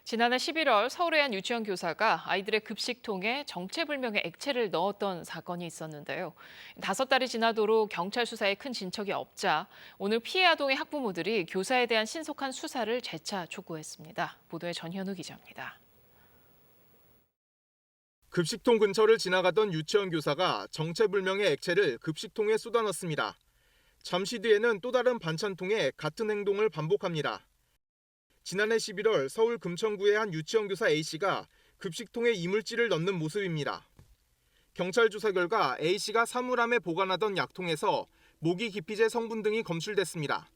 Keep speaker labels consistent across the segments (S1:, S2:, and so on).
S1: 지난해 11월 서울의 한 유치원 교사가 아이들의 급식통에 정체불명의 액체를 넣었던 사건이 있었는데요. 5달이 지나도록 경찰 수사에 큰 진척이 없자 오늘 피해 아동의 학부모들이 교사에 대한 신속한 수사를 재차 촉구했습니다. 보도에 전현우 기자입니다.
S2: 급식통 근처를 지나가던 유치원 교사가 정체불명의 액체를 급식통에 쏟아넣습니다. 잠시 뒤에는 또 다른 반찬통에 같은 행동을 반복합니다. 지난해 11월 서울 금천구의 한 유치원 교사 A씨가 급식통에 이물질을 넣는 모습입니다. 경찰 조사 결과 A씨가 사물함에 보관하던 약통에서 모기 기피제 성분 등이 검출됐습니다.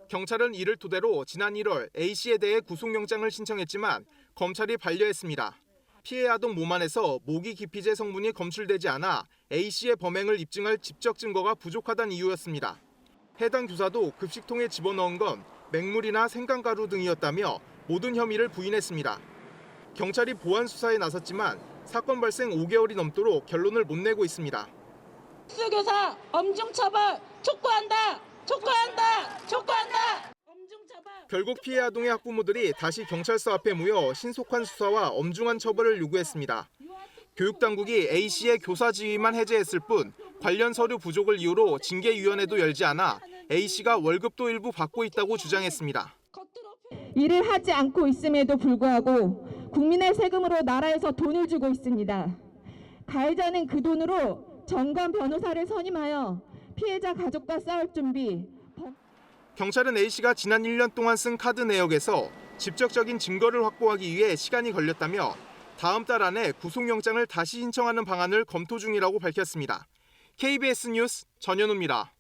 S2: 경찰은 이를 토대로 지난 1월 A씨에 대해 구속영장을 신청했지만 검찰이 반려했습니다. 피해 아동 몸 안에서 모기 기피제 성분이 검출되지 않아 A씨의 범행을 입증할 직접 증거가 부족하다는 이유였습니다. 해당 교사도 급식통에 집어넣은 건 맹물이나 생강가루 등이었다며 모든 혐의를 부인했습니다. 경찰이 보안 수사에 나섰지만 사건 발생 5개월이 넘도록 결론을 못 내고 있습니다.
S3: 특수교사 엄중처벌 촉구한다! 촉구한다! 촉구한다!
S2: 결국 피해 아동의 학부모들이 다시 경찰서 앞에 모여 신속한 수사와 엄중한 처벌을 요구했습니다. 교육당국이 A씨의 교사 지위만 해제했을 뿐 관련 서류 부족을 이유로 징계위원회도 열지 않아 A씨가 월급도 일부 받고 있다고 주장했습니다.
S4: 일을 하지 않고 있음에도 불구하고 국민의 세금으로 나라에서 돈을 주고 있습니다. 가해자는 그 돈으로 전관 변호사를 선임하여 피해자 가족과 싸울 준비.
S2: 경찰은 A씨가 지난 1년 동안 쓴 카드 내역에서 직접적인 증거를 확보하기 위해 시간이 걸렸다며 다음 달 안에 구속영장을 다시 신청하는 방안을 검토 중이라고 밝혔습니다. KBS 뉴스 전현우입니다.